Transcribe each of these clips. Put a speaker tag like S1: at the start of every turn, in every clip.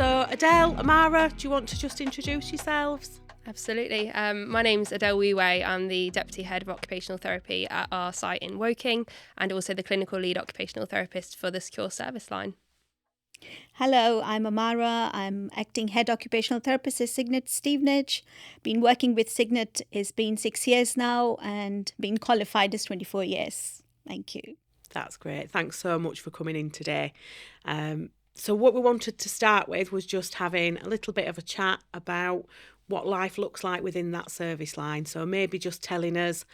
S1: So Adele, Amara, do you want to just introduce yourselves?
S2: Absolutely. My name's Adele Weiwei. I'm the Deputy Head of Occupational Therapy at our site in Woking and also the Clinical Lead Occupational Therapist for the Secure Service Line.
S3: Hello, I'm Amara. I'm Acting Head Occupational Therapist at Cygnet Stevenage. Been working with Cygnet, it's been 6 years now, and been qualified as 24 years. Thank you.
S1: That's great. Thanks so much for coming in today. So what we wanted to start with was just having a little bit of a chat about what life looks like within that service line. So maybe just telling us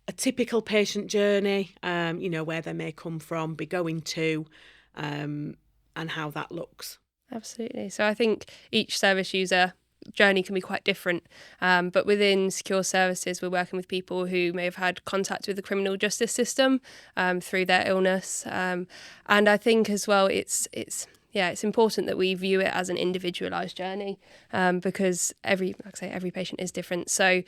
S1: a typical patient journey, where they may come from, be going to, and how that looks.
S2: Absolutely. So I think each service user journey can be quite different, but within secure services we're working with people who may have had contact with the criminal justice system through their illness, and I think as well it's important that we view it as an individualised journey, because every patient is different. So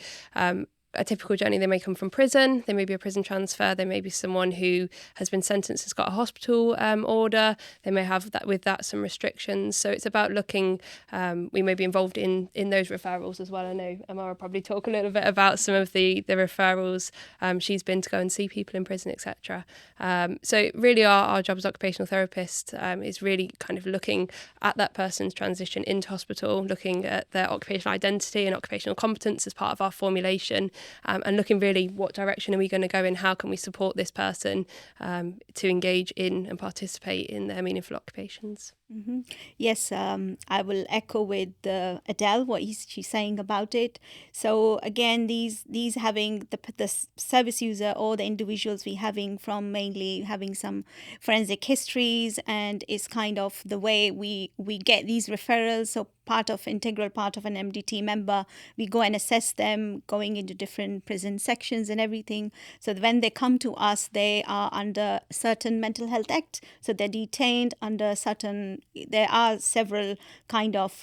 S2: a typical journey, they may come from prison, they may be a prison transfer, they may be someone who has been sentenced, has got a hospital order, they may have some restrictions. So it's about looking, we may be involved in those referrals as well. I know Amara probably talk a little bit about some of the referrals she's been to go and see people in prison, etc. So really our job as occupational therapist is really kind of looking at that person's transition into hospital, looking at their occupational identity and occupational competence as part of our formulation, and looking really what direction are we going to go in, how can we support this person to engage in and participate in their meaningful occupations.
S3: Mm-hmm. Yes, I will echo with Adele what she's saying about it. So again, these having the service user or the individuals we having mainly having some forensic histories, and is kind of the way we get these referrals. So integral part of an MDT member, we go and assess them going into different prison sections and everything. So when they come to us, they are under certain mental health act. So they're detained under there are several kind of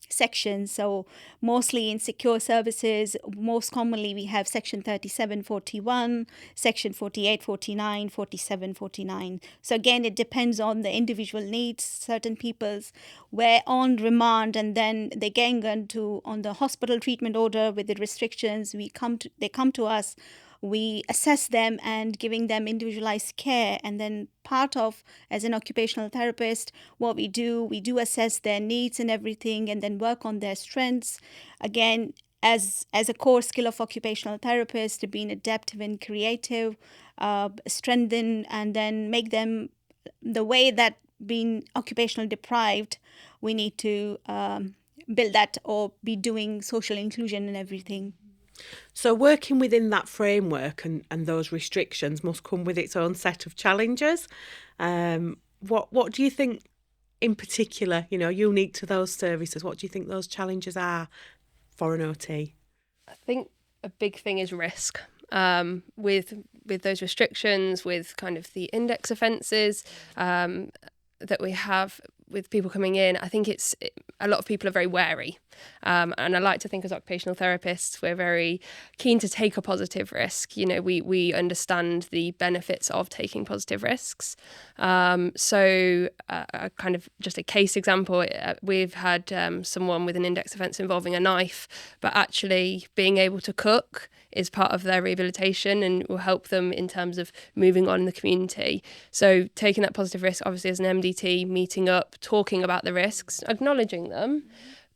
S3: sections. So mostly in secure services, most commonly we have section 3741, section 48, 49, 47, 49. So again, it depends on the individual needs. Certain people's were on remand and then they get on the hospital treatment order with the restrictions. They come to us, we assess them and giving them individualized care. And then part of, as an occupational therapist, what we do assess their needs and everything, and then work on their strengths. Again, as a core skill of occupational therapist, being adaptive and creative, strengthen and then make them the way that being occupational deprived, we need to build that or be doing social inclusion and everything.
S1: So working within that framework and those restrictions must come with its own set of challenges. What do you think in particular, unique to those services? What do you think those challenges are for an OT?
S2: I think a big thing is risk. With those restrictions, with kind of the index offences that we have with people coming in, I think a lot of people are very wary. And I like to think as occupational therapists, we're very keen to take a positive risk. We understand the benefits of taking positive risks. So kind of just a case example, we've had someone with an index offence involving a knife, but actually being able to cook is part of their rehabilitation and will help them in terms of moving on in the community. So taking that positive risk, obviously as an MDT, meeting up, talking about the risks, acknowledging them,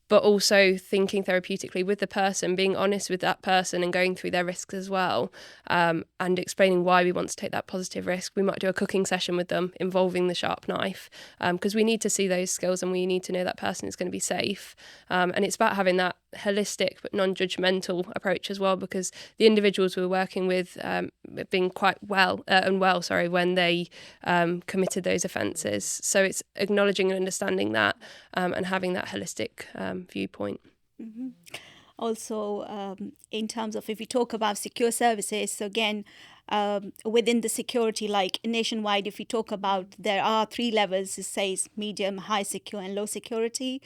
S2: but also thinking therapeutically with the person, being honest with that person and going through their risks as well, and explaining why we want to take that positive risk. We might do a cooking session with them involving the sharp knife, because we need to see those skills and we need to know that person is going to be safe. And it's about having that holistic but non-judgmental approach as well, because the individuals we're working with being quite unwell when they committed those offences. So it's acknowledging and understanding that, and having that holistic viewpoint.
S3: Mm-hmm. Also, in terms of if we talk about secure services, so again, within the security, like nationwide, if we talk about, there are 3 levels, it says medium, high secure and low security.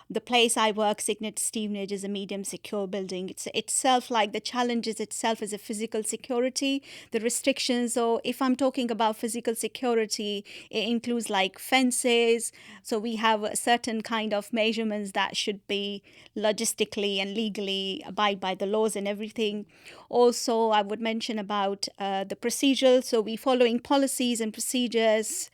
S3: the place I work, Cygnet Stevenage, is a medium secure building. It's itself like the challenges itself is a physical security, the restrictions. So if I'm talking about physical security, it includes like fences. So we have a certain kind of measurements that should be logistically and legally abide by the laws and everything. Also, I would mention about the procedural. So we following policies and procedures,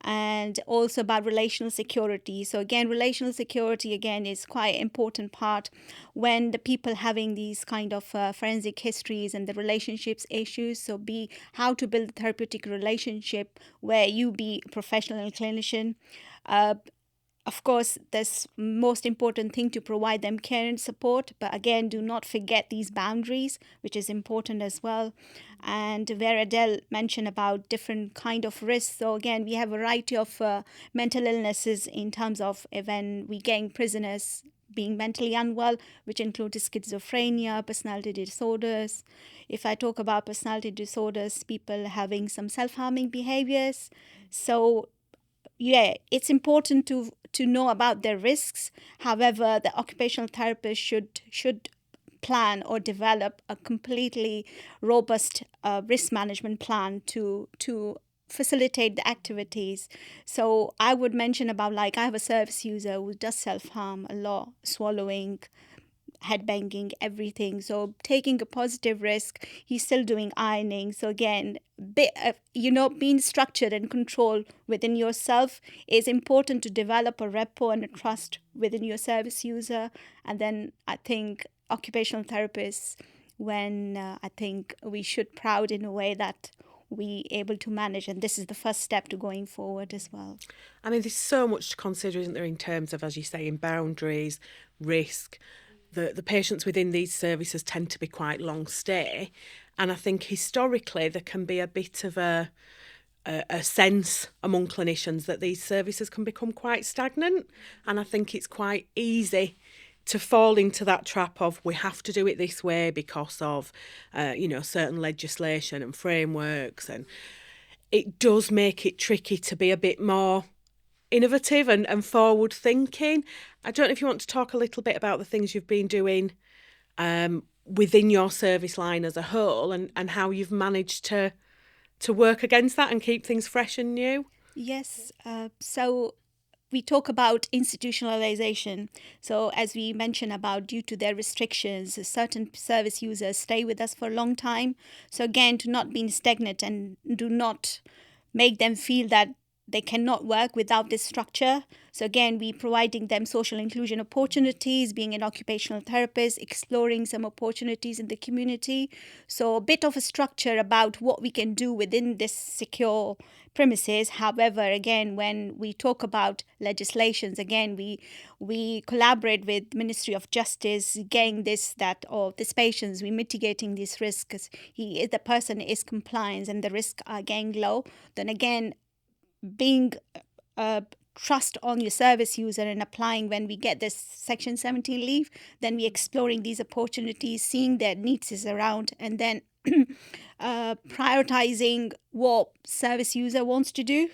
S3: and also about relational security. So again, relational security again is quite an important part when the people having these kind of forensic histories and the relationships issues. So be how to build a therapeutic relationship where you be a professional and clinician. Of course, this most important thing to provide them care and support, but again, do not forget these boundaries, which is important as well. And where Adele mentioned about different kind of risks, so again, we have a variety of mental illnesses in terms of when we getting prisoners being mentally unwell, which include schizophrenia, personality disorders. If I talk about personality disorders, people having some self-harming behaviors. So yeah, it's important to know about their risks. However, the occupational therapist should plan or develop a completely robust risk management plan to facilitate the activities. So I would mention about, like, I have a service user who does self-harm a lot, swallowing, headbanging, everything. So taking a positive risk, he's still doing ironing. So again, being structured and controlled within yourself is important to develop a rapport and a trust within your service user. And then I think occupational therapists, when I think we should proud in a way that we able to manage, and this is the first step to going forward as well.
S1: I mean, there's so much to consider, isn't there, in terms of, as you say, in boundaries, risk. The patients within these services tend to be quite long stay, and I think historically there can be a bit of a sense among clinicians that these services can become quite stagnant, and I think it's quite easy to fall into that trap of we have to do it this way because of certain legislation and frameworks, and it does make it tricky to be a bit more innovative and forward thinking. I don't know if you want to talk a little bit about the things you've been doing within your service line as a whole, and how you've managed to work against that and keep things fresh and new.
S3: Yes. So we talk about institutionalization. So as we mentioned about, due to their restrictions, certain service users stay with us for a long time. So again, to not be stagnant and do not make them feel that they cannot work without this structure. So again, we providing them social inclusion opportunities, being an occupational therapist, exploring some opportunities in the community. So a bit of a structure about what we can do within this secure premises. However, again, when we talk about legislations, again, we collaborate with Ministry of Justice, getting this patients, we mitigating these risks. The person is compliant and the risks are getting low. Then again, being trust on your service user and applying when we get this Section 17 leave, then we exploring these opportunities, seeing their needs is around, and then prioritizing what service user wants to do.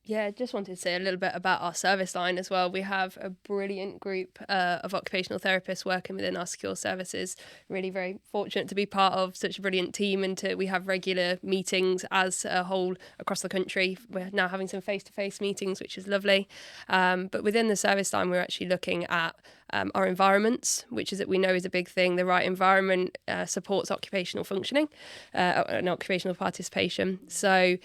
S2: Yeah, just wanted to say a little bit about our service line as well. We have a brilliant group of occupational therapists working within our secure services. Really very fortunate to be part of such a brilliant team, and we have regular meetings as a whole across the country. We're now having some face-to-face meetings, which is lovely. But within the service line, we're actually looking at our environments, which is that we know is a big thing. The right environment supports occupational functioning and occupational participation. So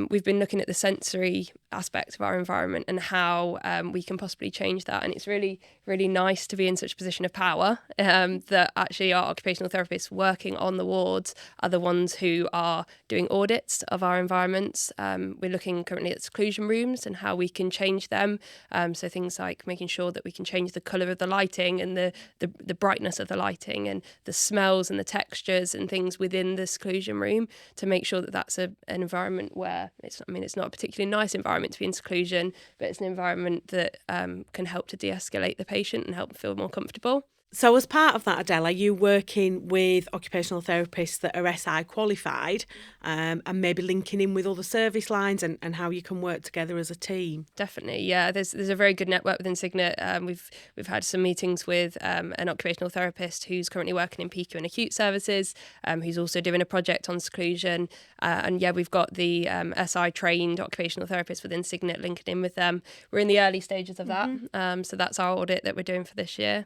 S2: we've been looking at the sensory aspect of our environment and how we can possibly change that. And it's really, really nice to be in such a position of power that actually our occupational therapists working on the wards are the ones who are doing audits of our environments. We're looking currently at seclusion rooms and how we can change them. So things like making sure that we can change the colour of the lighting and the brightness of the lighting and the smells and the textures and things within the seclusion room to make sure that that's an environment where it's not a particularly nice environment to be in seclusion, but it's an environment that can help to de-escalate the patient and help them feel more comfortable.
S1: So as part of that, Adele, are you working with occupational therapists that are SI qualified, and maybe linking in with other service lines and how you can work together as a team?
S2: Definitely, yeah. There's a very good network within Cygnet. We've had some meetings with an occupational therapist who's currently working in PQ and acute services, who's also doing a project on seclusion. And yeah, we've got the SI trained occupational therapists within Cygnet linking in with them. We're in the early stages of that, so that's our audit that we're doing for this year.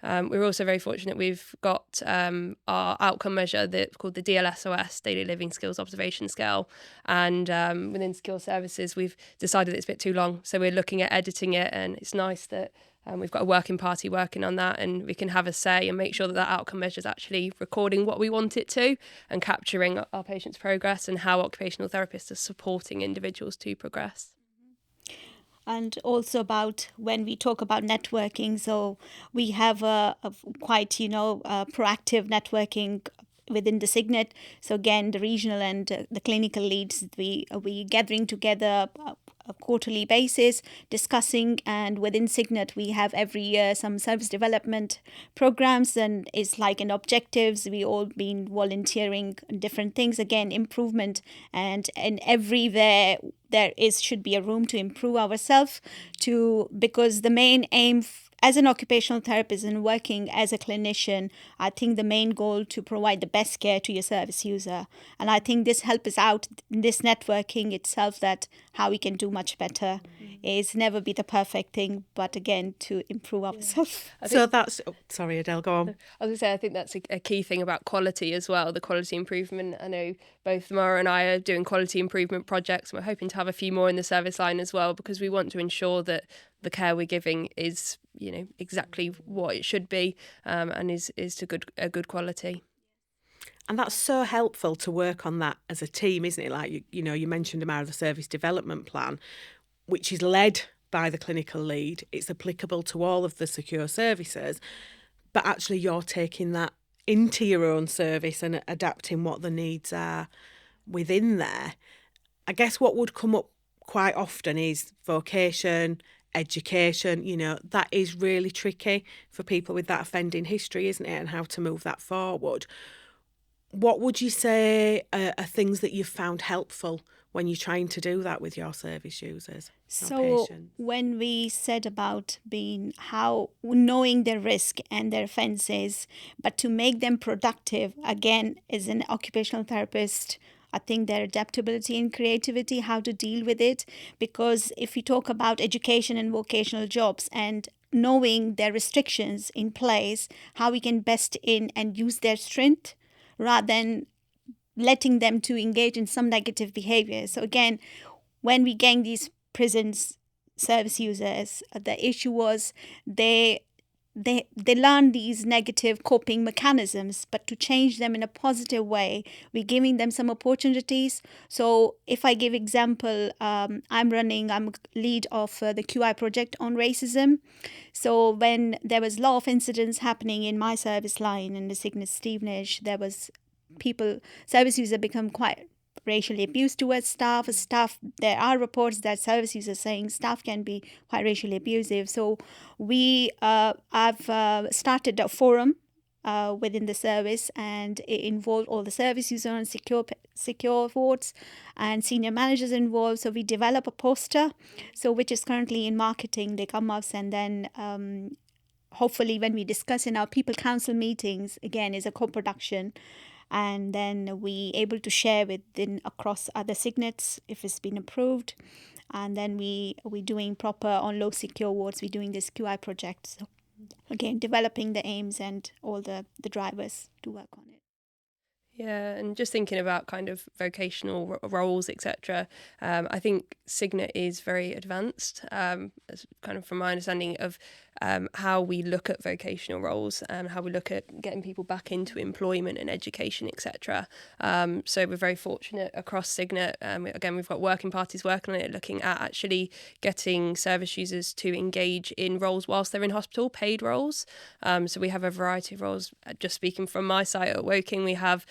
S2: We're also very fortunate we've got our outcome measure called the DLSOS, Daily Living Skills Observation Scale. And within Skill Services, we've decided it's a bit too long. So we're looking at editing it, and it's nice that we've got a working party working on that, and we can have a say and make sure that outcome measure is actually recording what we want it to and capturing our patients' progress and how occupational therapists are supporting individuals to progress.
S3: And also about when we talk about networking, so we have a quite proactive networking within the Cygnet. So again, the regional and the clinical leads, we gathering together a quarterly basis, discussing, and within Cygnet we have every year some service development programs, and it's like an objectives. We all been volunteering on different things, again improvement, and everywhere there should be a room to improve ourselves, because the main aim as an occupational therapist and working as a clinician, I think the main goal to provide the best care to your service user. And I think this helps us out in this networking itself, that how we can do much better. It's never be the perfect thing, but again, to improve ourselves.
S1: So that's... Oh, sorry, Adele, go on.
S2: I was going to say, I think that's a key thing about quality as well, the quality improvement. I know both Mara and I are doing quality improvement projects, and we're hoping to have a few more in the service line as well, because we want to ensure that the care we're giving is, exactly what it should be, and is to a good quality.
S1: And that's so helpful to work on that as a team, isn't it? Like, you mentioned, Amara, the service development plan, which is led by the clinical lead. It's applicable to all of the secure services, but actually you're taking that into your own service and adapting what the needs are within there. I guess what would come up quite often is vocation, education. That is really tricky for people with that offending history, isn't it? And how to move that forward. What would you say are things that you've found helpful when you're trying to do that with your service users?
S3: So when we said about knowing their risk and their offences, but to make them productive, again, as an occupational therapist, I think their adaptability and creativity, how to deal with it. Because if we talk about education and vocational jobs and knowing their restrictions in place, how we can best in and use their strength rather than letting them to engage in some negative behavior. So again, when we gain these prisons service users, the issue was they learn these negative coping mechanisms, but to change them in a positive way, we're giving them some opportunities. So if I give example, I'm lead of the QI project on racism. So when there was a lot of incidents happening in my service line in the Cygnet Stevenage, there was service users become quite racially abused towards staff. There are reports that service users saying staff can be quite racially abusive. So I've started a forum within the service, and it involved all the service users on secure wards and senior managers involved. So we develop a poster, which is currently in marketing. They come up, and then hopefully when we discuss in our people council meetings, again, is a co-production. And then we able to share across other Cygnets if it's been approved. And then we doing proper on low secure wards. We're doing this QI project. So again, developing the aims and all the drivers to work on it.
S2: Yeah, and just thinking about kind of vocational roles, etc. I think Cygnet is very advanced, as kind of from my understanding of how we look at vocational roles, how we look at getting people back into employment and education, etc. So we're very fortunate across Cygnet. Again, we've got working parties working on it, looking at actually getting service users to engage in roles whilst they're in hospital, paid roles. So we have a variety of roles. Just speaking from my site at Woking, we have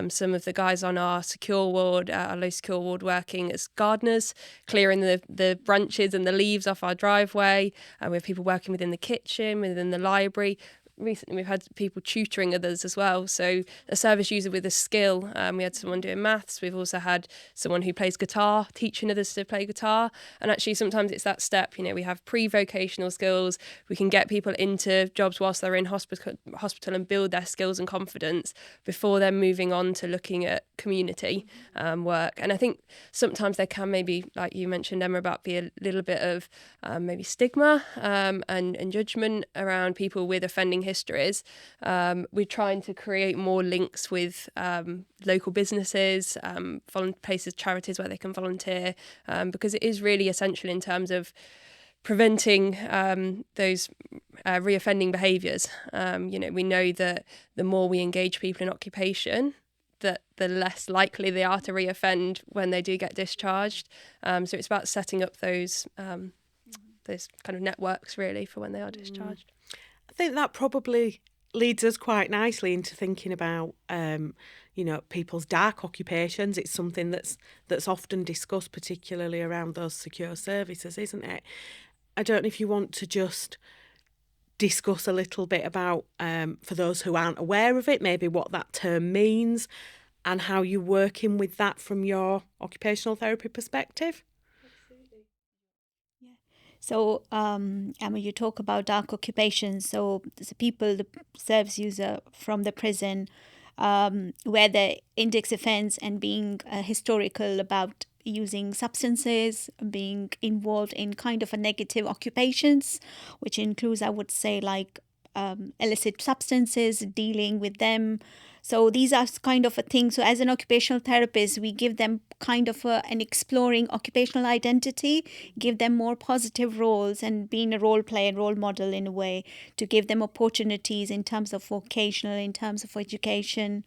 S2: some of the guys on our secure ward, our low secure ward, working as gardeners, clearing the branches and the leaves off our driveway. We have people working within the kitchen, within the library, recently we've had people tutoring others as well. So a service user with a skill. We had someone doing maths. We've also had someone who plays guitar, teaching others to play guitar. And actually sometimes it's that step, we have pre-vocational skills. We can get people into jobs whilst they're in hospital and build their skills and confidence before they're moving on to looking at community work. And I think sometimes there can maybe, like you mentioned, Emma, about be a little bit of maybe stigma and judgment around people with offending histories. We're trying to create more links with local businesses, places, charities where they can volunteer, because it is really essential in terms of preventing those reoffending behaviours. We know that the more we engage people in occupation, that the less likely they are to reoffend when they do get discharged. So it's about setting up those kind of networks really for when they are discharged.
S1: I think that probably leads us quite nicely into thinking about people's dark occupations. It's something that's often discussed, particularly around those secure services, isn't it? I don't know if you want to just discuss a little bit about, for those who aren't aware of it, maybe what that term means and how you're working with that from your occupational therapy perspective.
S2: Absolutely.
S3: Yeah. So, Emma, you talk about dark occupations. So, the people, the service user from the prison, where the index offence and being historical about using substances, being involved in kind of a negative occupations, which includes, I would say, like illicit substances, dealing with them. So these are kind of a thing. So as an occupational therapist, we give them kind of an exploring occupational identity, give them more positive roles and being a role player, role model in a way to give them opportunities in terms of vocational, in terms of education,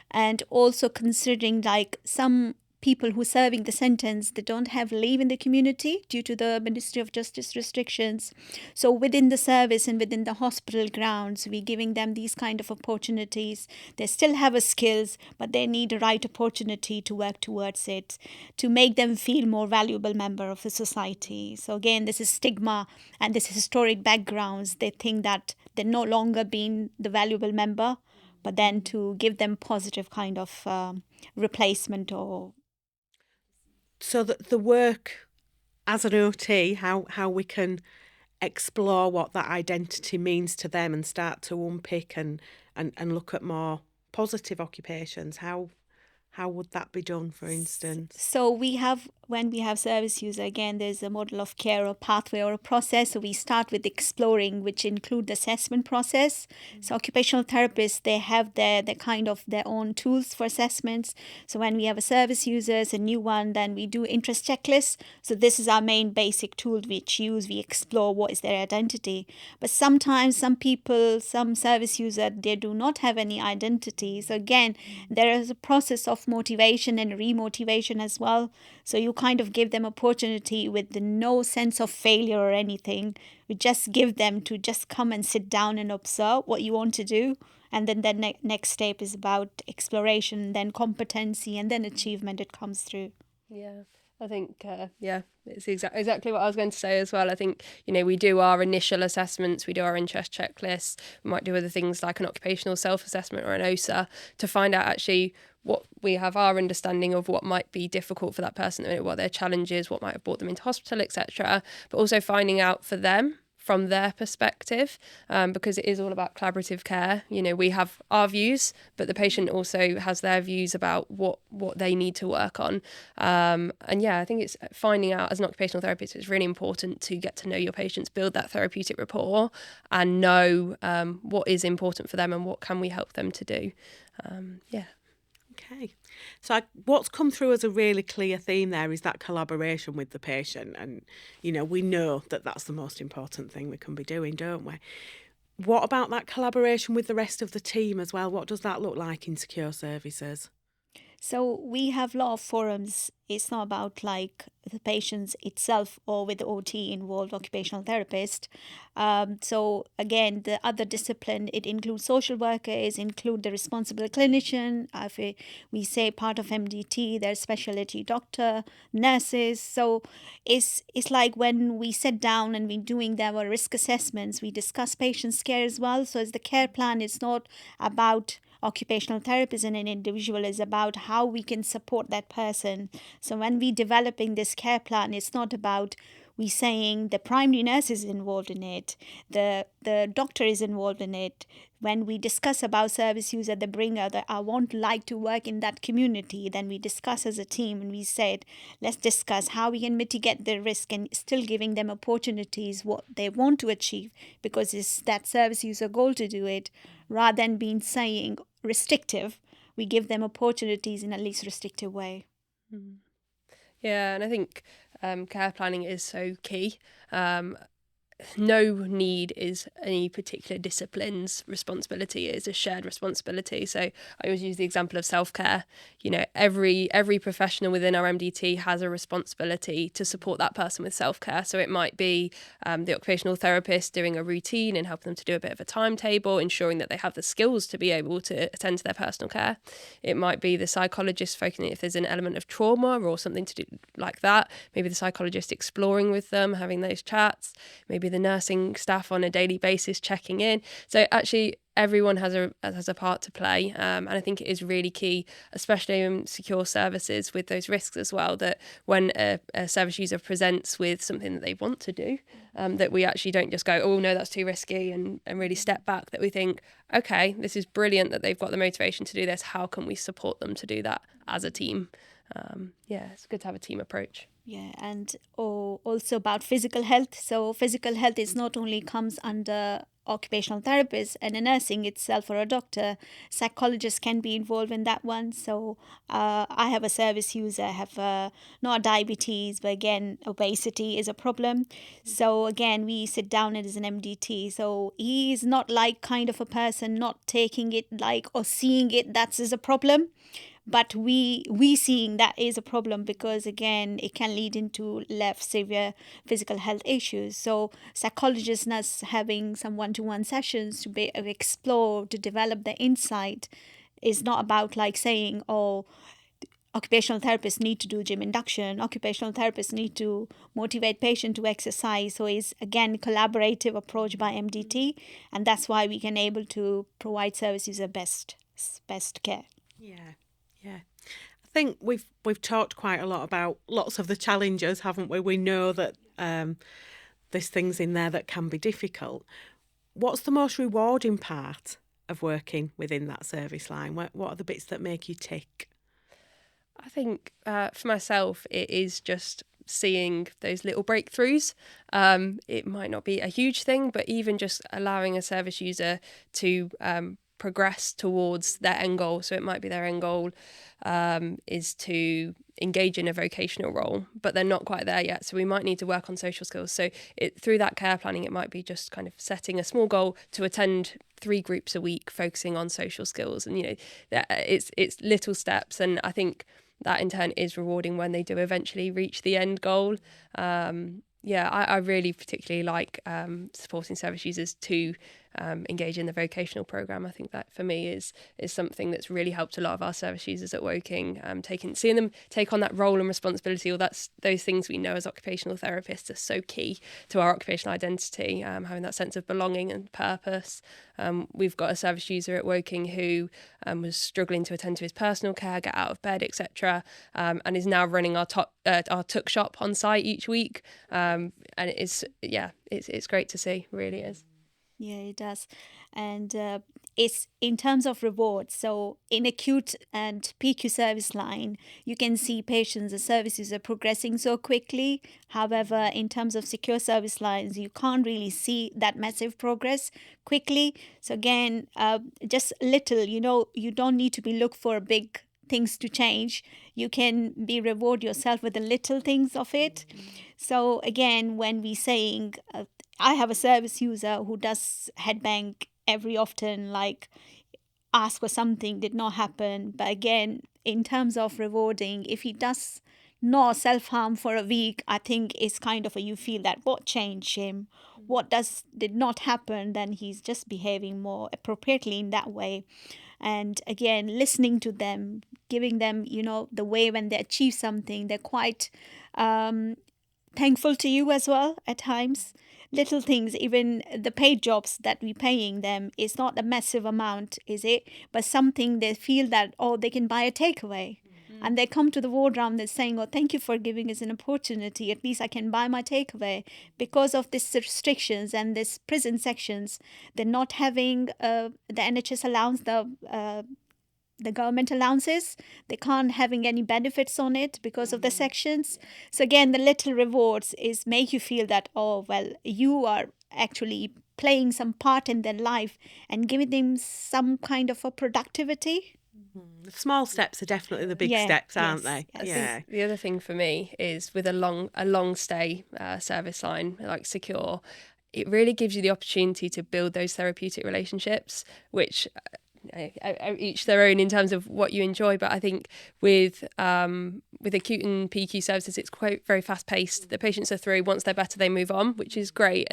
S3: and also considering like some people who are serving the sentence, they don't have leave in the community due to the Ministry of Justice restrictions. So within the service and within the hospital grounds, we're giving them these kind of opportunities. They still have a skills, but they need a right opportunity to work towards it, to make them feel more valuable member of the society. So again, this is stigma and this historic backgrounds. They think that they're no longer being the valuable member, but then to give them positive kind of replacement or
S1: So that the work as an OT, how we can explore what that identity means to them and start to unpick and look at more positive occupations. How would that be done, for instance?
S3: So when we have service user, again, there's a model of care or pathway or a process. So we start with exploring, which include the assessment process. So occupational therapists, they have their kind of their own tools for assessments. So when we have a service users, a new one, then we do interest checklists. So this is our main basic tool which we explore what is their identity. But sometimes some people, some service user, they do not have any identity. So again, there is a process of motivation and remotivation as well. So you kind of give them opportunity with no sense of failure or anything. We just give them to just come and sit down and observe what you want to do. And then the next step is about exploration, then competency, and then achievement. It comes through.
S2: Yeah, I think, it's exactly what I was going to say as well. I think, we do our initial assessments, we do our interest checklists, we might do other things like an occupational self-assessment or an OSA to find out actually what we have our understanding of what might be difficult for that person, what their challenges, what might have brought them into hospital, etc. But also finding out for them from their perspective, because it is all about collaborative care. We have our views, but the patient also has their views about what they need to work on. And I think it's finding out as an occupational therapist, it's really important to get to know your patients, build that therapeutic rapport and know what is important for them and what can we help them to do.
S1: Okay. So what's come through as a really clear theme there is that collaboration with the patient. And, we know that that's the most important thing we can be doing, don't we? What about that collaboration with the rest of the team as well? What does that look like in secure services?
S3: So we have a lot of forums. It's not about like the patients itself or with the OT involved occupational therapist. So again, the other discipline, it includes social workers, include the responsible clinician. We say part of MDT, there's specialty doctor, nurses. So it's like when we sit down and we're doing our risk assessments, we discuss patient's care as well. So as the care plan is not about occupational therapist and an individual, is about how we can support that person. So when we developing this care plan, it's not about we saying the primary nurse is involved in it, the doctor is involved in it. When we discuss about service user, the bringer that I want like to work in that community, then we discuss as a team and we said, let's discuss how we can mitigate the risk and still giving them opportunities what they want to achieve, because it's that service user goal to do it, rather than being saying restrictive. We give them opportunities in a least restrictive way.
S2: Yeah, and I think care planning is so key. No need is any particular discipline's responsibility. It's a shared responsibility. So I always use the example of self-care. You know, every professional within our MDT has a responsibility to support that person with self-care. So it might be the occupational therapist doing a routine and helping them to do a bit of a timetable, ensuring that they have the skills to be able to attend to their personal care. It might be the psychologist focusing if there's an element of trauma or something to do like that. Maybe the psychologist exploring with them, having those chats. Maybe the nursing staff on a daily basis checking in. So actually everyone has a part to play, and I think it is really key, especially in secure services with those risks as well, that when a service user presents with something that they want to do, that we actually don't just go, oh no, that's too risky, and really step back, that we think, okay, this is brilliant that they've got the motivation to do this, how can we support them to do that as a team? It's good to have a team approach.
S3: Yeah, and also about physical health. So physical health is not only comes under occupational therapist and a nursing itself or a doctor. Psychologists can be involved in that one. So I have a service user, I have not diabetes, but again, obesity is a problem. So again, we sit down as an MDT. So he is not like kind of a person not taking it like or seeing it that's is a problem. But we seeing that is a problem, because again it can lead into less severe physical health issues. So psychologists us having some one-to-one sessions to be explore, to develop the insight, is not about like saying, oh, occupational therapists need to do gym induction, occupational therapists need to motivate patient to exercise. So it's again collaborative approach by MDT, and that's why we can able to provide services of best care.
S1: Yeah. I think we've talked quite a lot about lots of the challenges, haven't we? We know that there's things in there that can be difficult. What's the most rewarding part of working within that service line? What are the bits that make you tick?
S2: I think for myself, it is just seeing those little breakthroughs. It might not be a huge thing, but even just allowing a service user to progress towards their end goal. So it might be their end goal is to engage in a vocational role, but they're not quite there yet. So we might need to work on social skills. So through that care planning, it might be just kind of setting a small goal to attend 3 groups a week, focusing on social skills. And, it's little steps. And I think that in turn is rewarding when they do eventually reach the end goal. I really particularly like supporting service users to engage in the vocational programme. I think that for me is something that's really helped a lot of our service users at Woking, seeing them take on that role and responsibility, or those things we know as occupational therapists are so key to our occupational identity, having that sense of belonging and purpose. We've got a service user at Woking who was struggling to attend to his personal care, get out of bed, etc., and is now running our tuck shop on site each week, and it's great to see, really is.
S3: Yeah, it does. And it's in terms of rewards. So in acute and PQ service line, you can see patients and services are progressing so quickly. However, in terms of secure service lines, you can't really see that massive progress quickly. So again, just little, you don't need to be look for big things to change. You can be reward yourself with the little things of it. So again, when we saying I have a service user who does headbang every often, like asked for something, did not happen. But again, in terms of rewarding, if he does not self-harm for a week, I think it's kind of you feel that what changed him, what did not happen, then he's just behaving more appropriately in that way. And again, listening to them, giving them, the way when they achieve something, they're quite thankful to you as well at times. Little things, even the paid jobs that we're paying them is not a massive amount, is it? But something they feel that, they can buy a takeaway. And they come to the ward round, they're saying, thank you for giving us an opportunity. At least I can buy my takeaway. Because of these restrictions and these prison sections, they're not having the NHS allowance, the government allowances. They can't having any benefits on it because of the sections. So again, the little rewards is make you feel that, you are actually playing some part in their life and giving them some kind of a productivity.
S1: The small steps are definitely the big steps, aren't they?
S2: I think the other thing for me is with a long stay service line like Secure, it really gives you the opportunity to build those therapeutic relationships, which each their own in terms of what you enjoy. But I think with acute and PQ services, it's quite very fast paced. The patients are through. Once they're better, they move on, which is great.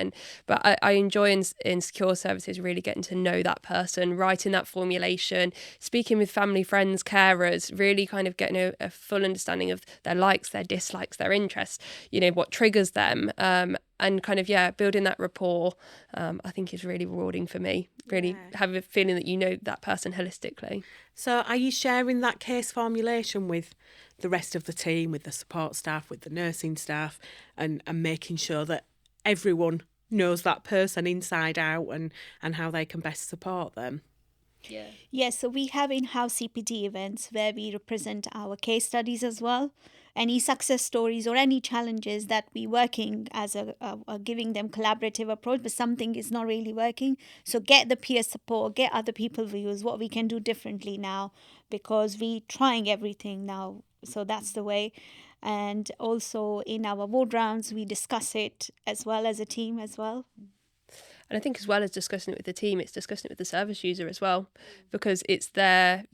S2: But I enjoy in secure services really getting to know that person, writing that formulation, speaking with family, friends, carers, really kind of getting a full understanding of their likes, their dislikes, their interests. What triggers them. And kind of, building that rapport, I think is really rewarding for me. Really have a feeling that you know that person holistically.
S1: So are you sharing that case formulation with the rest of the team, with the support staff, with the nursing staff, and making sure that everyone knows that person inside out and how they can best support them?
S3: Yes, so we have in-house CPD events where we represent our case studies as well. Any success stories or any challenges that we working as a giving them collaborative approach, but something is not really working. So get the peer support, get other people views, what we can do differently now, because we trying everything now. So that's the way. And also in our ward rounds, we discuss it as well as a team as well.
S2: And I think as well as discussing it with the team, it's discussing it with the service user as well, because it's their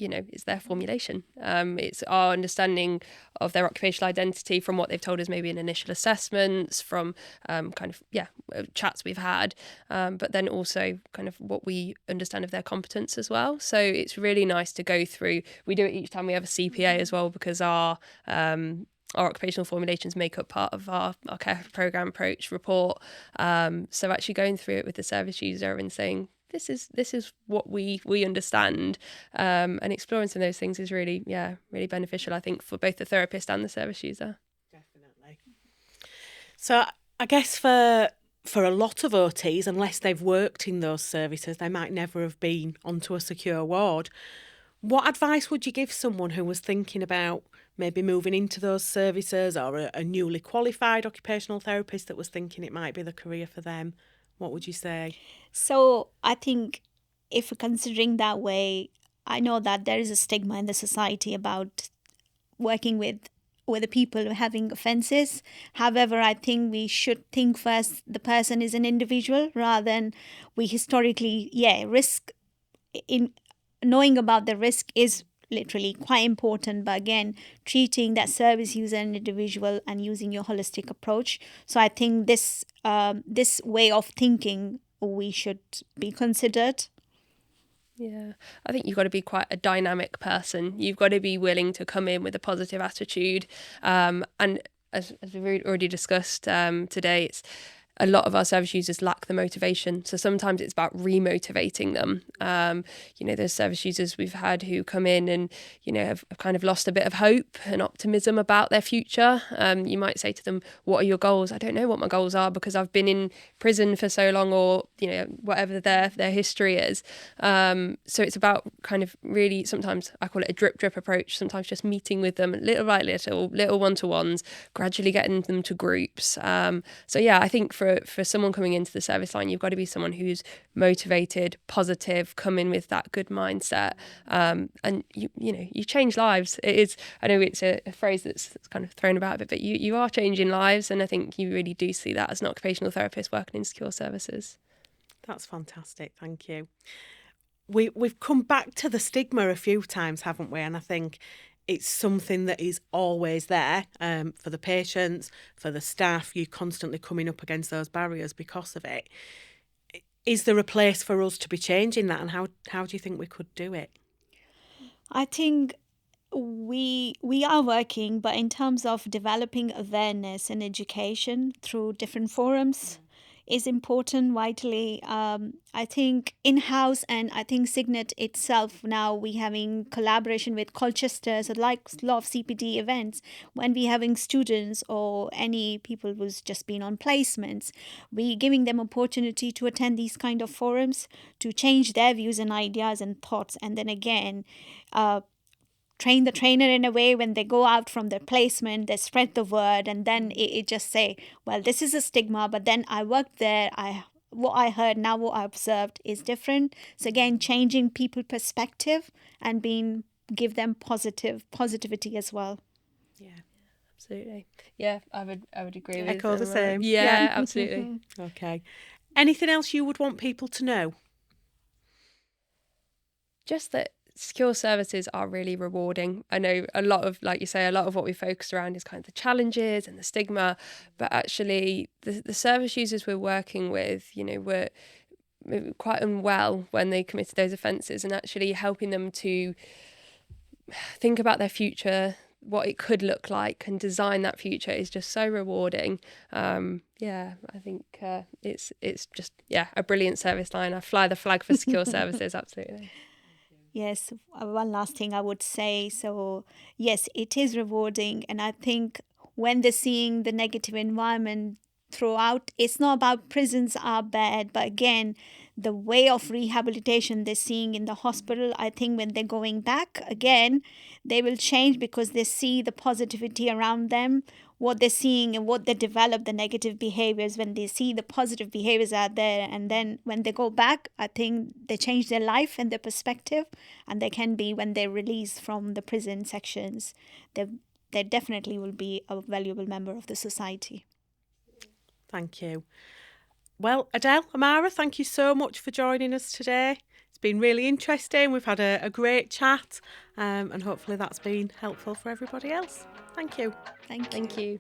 S2: formulation. It's our understanding of their occupational identity from what they've told us maybe in initial assessments, from chats we've had, but then also kind of what we understand of their competence as well. So it's really nice to go through. We do it each time we have a CPA as well, because our occupational formulations make up part of our care programme approach report. So actually going through it with the service user and saying, this is what we understand, and exploring some of those things is really beneficial, I think, for both the therapist and the service user.
S1: Definitely. So I guess for a lot of OTs, unless they've worked in those services, they might never have been onto a secure ward. What advice would you give someone who was thinking about maybe moving into those services, or a newly qualified occupational therapist that was thinking it might be the career for them? What would you say?
S3: So I think if considering that way, I know that there is a stigma in the society about working with the people having offences. However, I think we should think first the person is an individual rather than we historically, risk in knowing about the risk is literally quite important. But again, treating that service user an individual and using your holistic approach. So I think this way of thinking we should be considered.
S2: Yeah, I think you've got to be quite a dynamic person. You've got to be willing to come in with a positive attitude. And as we've already discussed today, a lot of our service users lack the motivation. So sometimes it's about remotivating them. There's service users we've had who come in and, have kind of lost a bit of hope and optimism about their future. You might say to them, what are your goals? I don't know what my goals are because I've been in prison for so long, or, whatever their history is. So it's about kind of really, sometimes I call it a drip approach, sometimes just meeting with them little by little one-to-ones, gradually getting them to groups. I think for someone coming into the service line, you've got to be someone who's motivated, positive, come in with that good mindset, and you change lives. It is, I know it's a phrase that's kind of thrown about a bit, but you are changing lives, and I think you really do see that as an occupational therapist working in secure services.
S1: That's fantastic, thank you. we've come back to the stigma a few times, haven't we? And I think it's something that is always there for the patients, for the staff. You're constantly coming up against those barriers because of it. Is there a place for us to be changing that, and how do you think we could do it?
S3: I think we are working, but in terms of developing awareness and education through different forums is important, vitally. I think in-house, and I think Cygnet itself now, we having collaboration with Colchester, so like a lot of CPD events, when we having students or any people who's just been on placements, we giving them opportunity to attend these kind of forums to change their views and ideas and thoughts, and then again train the trainer in a way when they go out from their placement, they spread the word, and then it just say, well, this is a stigma, but then I worked there, what I heard, now what I observed is different. So again, changing people perspective and give them positivity as well.
S1: Yeah,
S2: Absolutely. Yeah, I would agree with
S1: echo the same.
S2: Yeah, absolutely.
S1: Okay. Anything else you would want people to know?
S2: Just that secure services are really rewarding. I know a lot of, like you say, a lot of what we focus around is kind of the challenges and the stigma, but actually the service users we're working with, were quite unwell when they committed those offences, and actually helping them to think about their future, what it could look like, and design that future is just so rewarding. I think it's just a brilliant service line. I fly the flag for secure services, absolutely.
S3: Yes, one last thing I would say. So, yes, it is rewarding. And I think when they're seeing the negative environment throughout, it's not about prisons are bad, but again, the way of rehabilitation they're seeing in the hospital, I think when they're going back again, they will change because they see the positivity around them, what they're seeing and what they develop, the negative behaviors, when they see the positive behaviors out there. And then when they go back, I think they change their life and their perspective. And they can be, when they're released from the prison sections, they definitely will be a valuable member of the society.
S1: Thank you. Well, Adele, Amara, thank you so much for joining us today. It's been really interesting. We've had a great chat, and hopefully that's been helpful for everybody else. Thank you.
S3: Thank you.
S2: Thank you.